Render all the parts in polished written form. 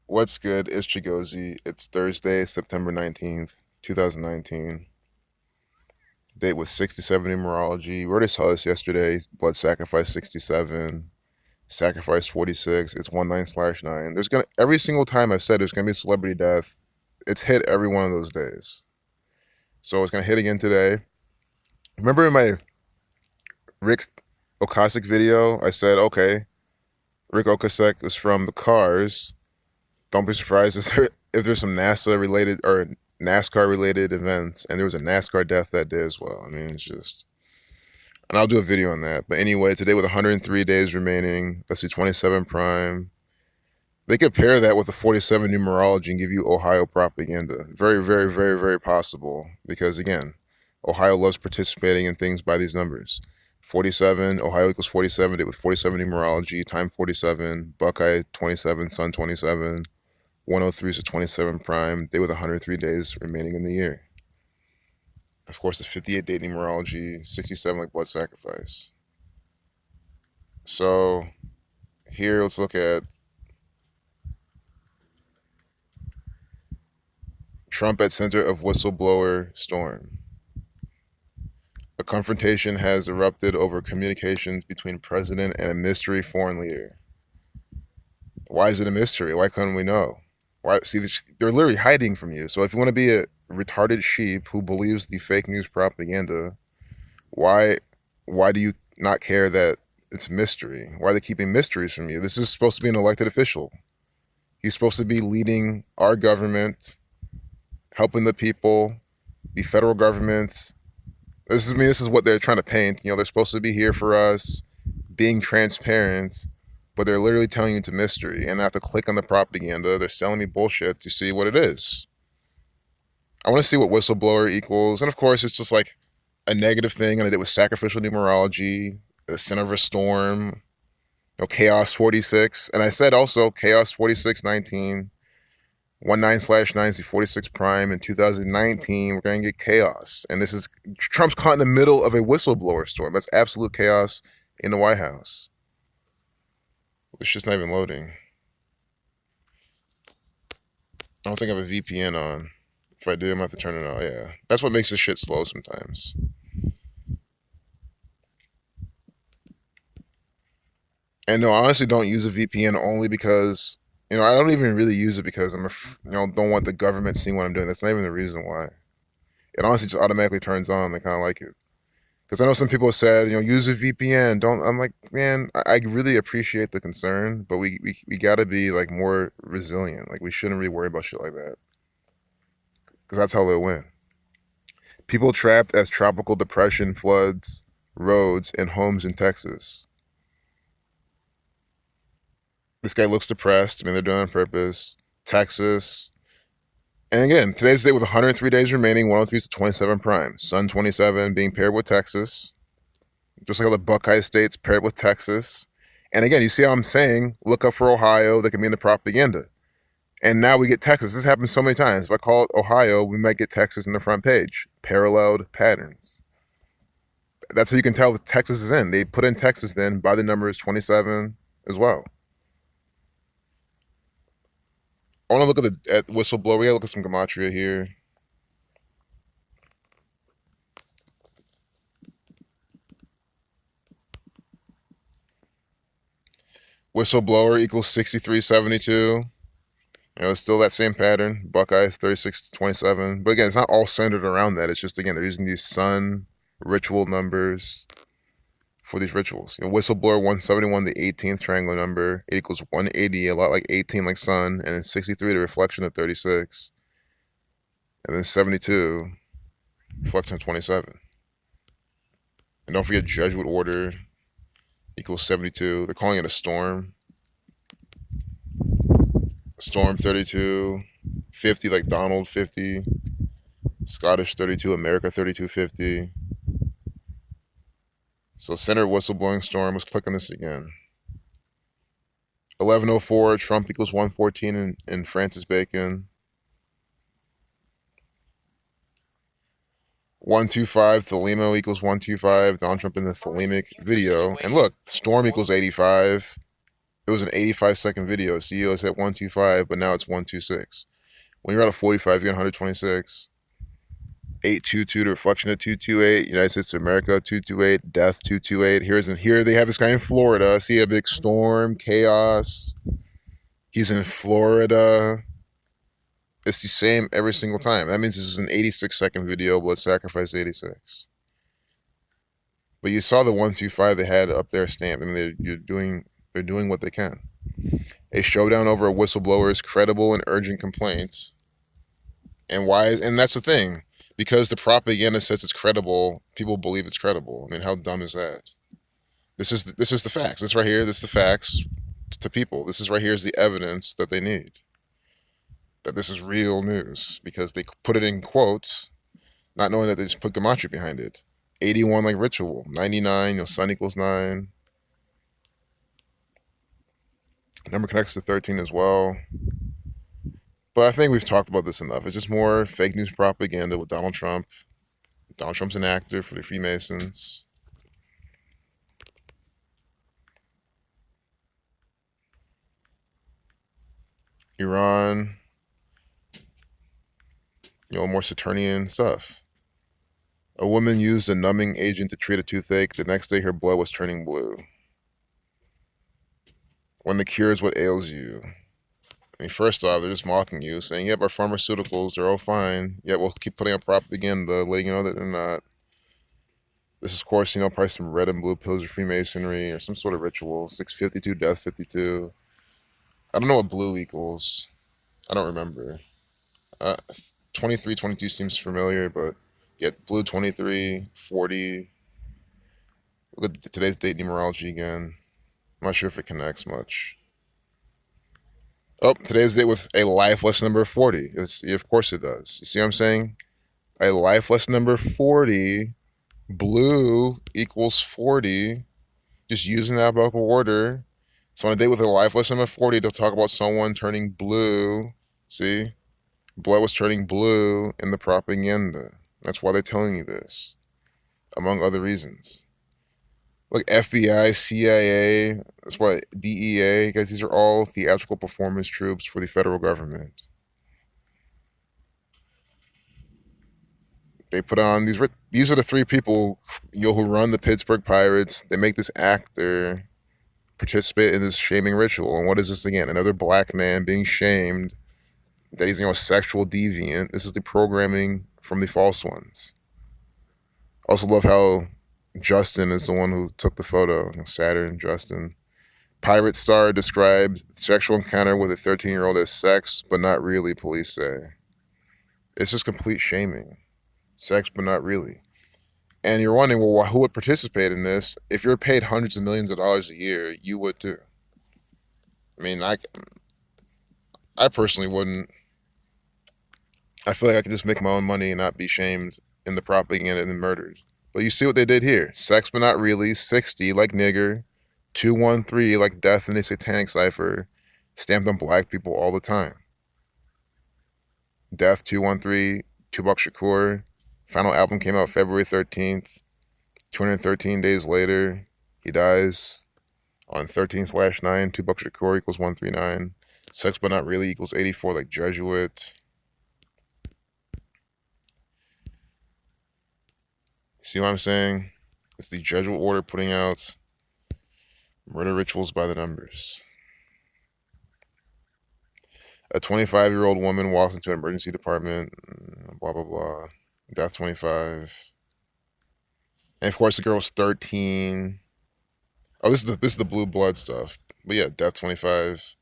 What's good? It's Chigozi. It's Thursday, September 19th, 2019. Date with 67 numerology. We already saw this yesterday. Blood sacrifice 67. Sacrifice 46. It's 19/9. Every single time I've said there's gonna be a celebrity death, it's hit every one of those days. So it's gonna hit again today. Remember in my Rick Okasek video, I said, okay, Rick Okasek is from the Cars. Don't be surprised if there's some NASA related or NASCAR related events, and there was a NASCAR death that day as well. I mean, it's just, and I'll do a video on that. But anyway, today with 103 days remaining, let's see, 27 prime. They could pair that with the 47 numerology and give you Ohio propaganda. Very, very, very, very possible because again, Ohio loves participating in things by these numbers. 47, Ohio equals 47, date with 47 numerology, time 47, Buckeye 27, Sun 27. 103 is a 27 prime, day with 103 days remaining in the year. Of course, the 58 date numerology, 67 like blood sacrifice. So here, let's look at Trump at center of whistleblower storm. A confrontation has erupted over communications between president and a mystery foreign leader. Why is it a mystery? Why couldn't we know? Why? See, they're literally hiding from you. So if you want to be a retarded sheep who believes the fake news propaganda, why do you not care that it's a mystery? Why are they keeping mysteries from you? This is supposed to be an elected official. He's supposed to be leading our government, helping the people, the federal government. This is what they're trying to paint. They're supposed to be here for us, being transparent, but they're literally telling you it's a mystery. And I have to click on the propaganda. They're selling me bullshit to see what it is. I want to see what whistleblower equals. And of course, it's just like a negative thing. And I did with sacrificial numerology, the center of a storm, chaos 46. And I said also chaos 4619, 19/9 is the 46 prime. In 2019, we're going to get chaos. And this is Trump's caught in the middle of a whistleblower storm. That's absolute chaos in the White House. It's just not even loading. I don't think I have a VPN on. If I do, I'm going to have to turn it on. Yeah. That's what makes this shit slow sometimes. And no, I honestly don't use a VPN only because, I don't even really use it because don't want the government seeing what I'm doing. That's not even the reason why. It honestly just automatically turns on. They kind of like it. Because I know some people have said, use a VPN. Don't. I'm like, man, I really appreciate the concern, but we got to be like more resilient. Like we shouldn't really worry about shit like that. Because that's how they'll win. People trapped as tropical depression floods roads and homes in Texas. This guy looks depressed. I mean, they're doing it on purpose. Texas. And again, today's the day with 103 days remaining. 103 is 27 prime. Sun 27 being paired with Texas. Just like all the Buckeye states paired with Texas. And again, you see how I'm saying, look up for Ohio. They can be in the propaganda. And now we get Texas. This happens so many times. If I call it Ohio, we might get Texas in the front page. Paralleled patterns. That's how you can tell that Texas is in. They put in Texas then by the numbers 27 as well. I want to look at whistleblower. We gotta look at some gematria here. Whistleblower equals 6372. It's still that same pattern. Buckeye 3627. But again, it's not all centered around that. It's just, again, they're using these sun ritual numbers for these rituals. Whistleblower 171, the 18th triangular number. It equals 180, a lot like 18 like sun. And then 63, the reflection of 36. And then 72, reflection of 27. And don't forget Jesuit order equals 72. They're calling it a storm. Storm 32, 50 like Donald 50, Scottish 32, America 3250. So center whistleblowing storm. Let's click on this again. 1104, Trump equals 114 in Francis Bacon. 125, Thelemo equals 125. Donald Trump in the Thelemic video. And look, storm equals 85. It was an 85-second video. CEO said 125, but now it's 126. When you're at a 45, you're at 126. 822, the reflection of 228. United States of America 228. Death 228. Here they have this guy in Florida. See a big storm, chaos. He's in Florida. It's the same every single time. That means this is an 86-second video. Let's sacrifice 86. But you saw the 125 they had up there stamped. I mean, they're doing what they can. A showdown over a whistleblower's credible and urgent complaints. And why? And that's the thing. Because the propaganda says it's credible, people believe it's credible. I mean, how dumb is that? This is the facts. This right here. This is the facts to people. This is right here is the evidence that they need. That this is real news because they put it in quotes, not knowing that they just put gematria behind it. 81 like ritual. 99. Sun equals 9. Number connects to 13 as well. But I think we've talked about this enough. It's just more fake news propaganda with Donald Trump. Donald Trump's an actor for the Freemasons. Iran, more Saturnian stuff. A woman used a numbing agent to treat a toothache. The next day, her blood was turning blue. When the cure is what ails you. I mean, first off, they're just mocking you, saying, yep, our pharmaceuticals are all fine. Yet we'll keep putting out propaganda, letting you know that they're not. This is, of course, probably some red and blue pills or Freemasonry or some sort of ritual. 652, death 52. I don't know what blue equals. I don't remember. 23, 22 seems familiar, but get blue 23, 40. Look at today's date numerology again. I'm not sure if it connects much. Oh, today's date with a life lesson number 40. Of course it does. You see what I'm saying? A life lesson number 40. Blue equals 40. Just using the alphabetical order. So on a date with a life lesson number 40, they'll talk about someone turning blue. See? Blood was turning blue in the propaganda. That's why they're telling you this. Among other reasons. Like FBI, CIA, that's why DEA, guys, these are all theatrical performance troops for the federal government. They put on these are the three people who run the Pittsburgh Pirates. They make this actor participate in this shaming ritual. And what is this again? Another black man being shamed that he's a sexual deviant. This is the programming from the false ones. Also love how Justin is the one who took the photo. Saturn, Justin. Pirate star described sexual encounter with a 13-year-old as sex, but not really, police say. It's just complete shaming. Sex, but not really. And you're wondering, well, who would participate in this? If you're paid hundreds of millions of dollars a year, you would too. I mean, I personally wouldn't. I feel like I could just make my own money and not be shamed in the propaganda and the murders. But you see what they did here. Sex, but not really. 60 like nigger. 213 like death in a satanic cipher. Stamped on black people all the time. Death 213. Tupac Shakur. Final album came out February 13th. 213 days later, he dies on 13/9. Tupac Shakur equals 139. Sex, but not really equals 84 like Jesuit. See what I'm saying? It's the Jesuit order putting out murder rituals by the numbers. A 25-year-old woman walks into an emergency department, blah, blah, blah. Death 25. And of course, the girl was 13. Oh, this is the blue blood stuff. But yeah, death 25.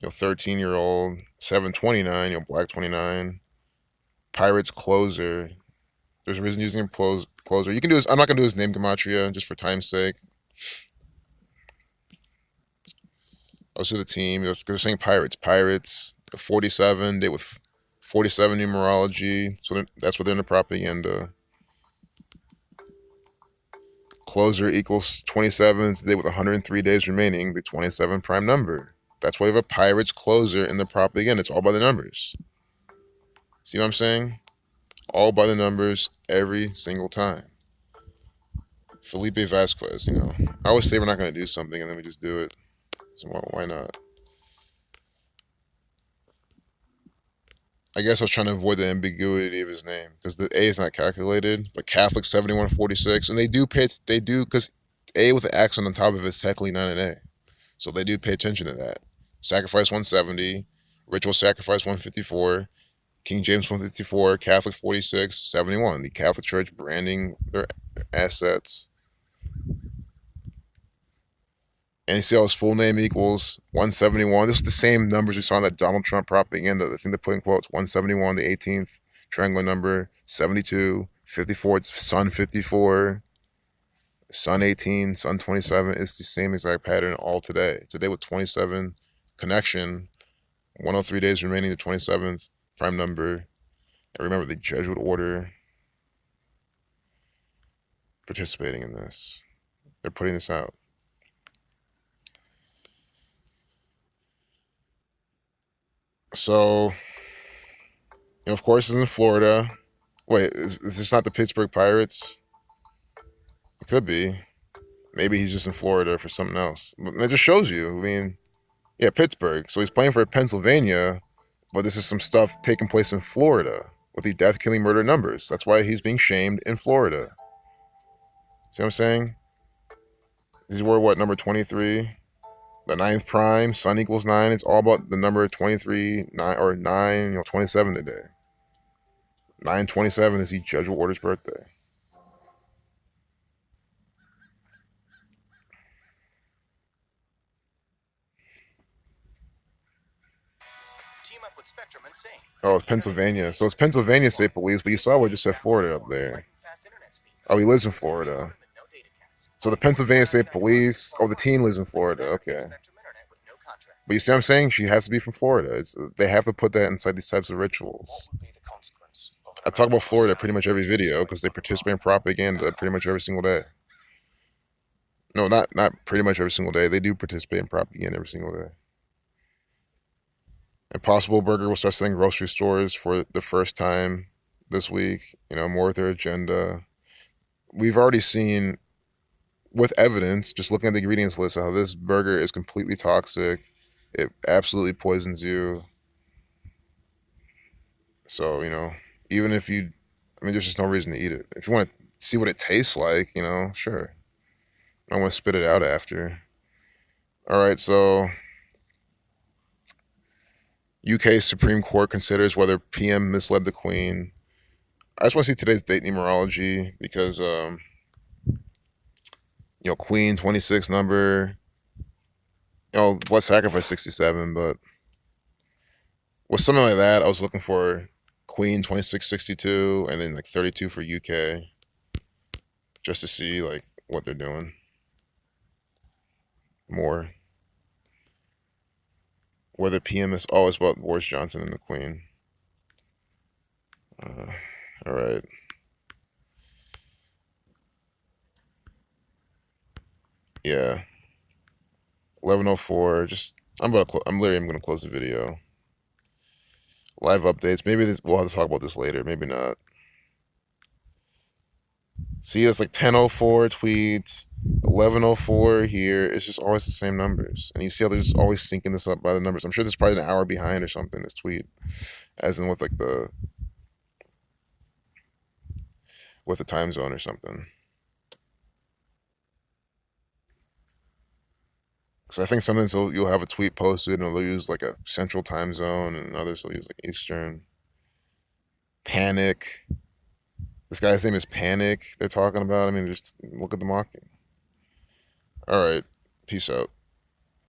13-year-old. 729, black 29. Pirates closer. There's a reason using him closer. You can do this. I'm not gonna do his name gematria just for time's sake. Also the team. They're saying pirates. Pirates. 47. They with 47 numerology. So that's within the propaganda. Closer equals 27 today with 103 days remaining. The 27 prime number. That's why you have a pirates closer in the propaganda. It's all by the numbers. See what I'm saying? All by the numbers every single time. Felipe Vasquez, I always say we're not going to do something and then we just do it. So why not? I guess I was trying to avoid the ambiguity of his name because the A is not calculated, but Catholic 7146, and they do because A with the accent on top of it is technically not an A, so they do pay attention to that. Sacrifice 170, ritual sacrifice 154, King James 154, Catholic 46, 71. The Catholic Church branding their assets. And you see how his full name equals 171. This is the same numbers we saw in that Donald Trump propaganda. The thing they put in quotes 171, the 18th triangular number, 72, 54, Sun 54, Sun 18, Sun 27. It's the same exact pattern all today. Today with 27 connection, 103 days remaining, the 27th prime number. And remember the Jesuit order participating in this. They're putting this out. So, of course, it's in Florida. Wait, is this not the Pittsburgh Pirates? It could be. Maybe he's just in Florida for something else. But it just shows you. I mean, yeah, Pittsburgh. So he's playing for Pennsylvania, but this is some stuff taking place in Florida with the death, killing, murder numbers. That's why he's being shamed in Florida. See what I'm saying? These were what, number 23? The ninth prime, sun equals 9. It's all about the number 23, 9, or 9, 27 today. 9/27 is the Jesuit order's birthday. Oh, it's Pennsylvania. So it's Pennsylvania State Police, but you saw what just said Florida up there. Oh, he lives in Florida. So the Pennsylvania State Police. Oh, the teen lives in Florida. Okay. But you see what I'm saying? She has to be from Florida. They have to put that inside these types of rituals. I talk about Florida pretty much every video because they participate in propaganda pretty much every single day. No, not pretty much every single day. They do participate in propaganda every single day. Impossible Burger will start selling grocery stores for the first time this week. More of their agenda. We've already seen with evidence, just looking at the ingredients list, how this burger is completely toxic. It absolutely poisons you. So, even if there's just no reason to eat it. If you want to see what it tastes like, sure. I want to spit it out after. All right, so UK Supreme Court considers whether PM misled the Queen. I just want to see today's date numerology because, Queen 26 number, Blood Sacrifice 67, but with something like that, I was looking for Queen 2662 and then like 32 for UK just to see like what they're doing more. Whether PM is always about Boris Johnson and the Queen. All right. Yeah. 11:04. I'm literally gonna close the video. Live updates. Maybe we'll have to talk about this later. Maybe not. See, it's like 10:04 tweets, 11:04 here. It's just always the same numbers, and you see how they're just always syncing this up by the numbers. I'm sure there's probably an hour behind or something. This tweet, as in with like the time zone or something. So I think sometimes you'll have a tweet posted and they'll use like a central time zone, and others will use like Eastern. Panic. This guy's name is Panic. They're talking about. Just look at the mocking. All right. Peace out.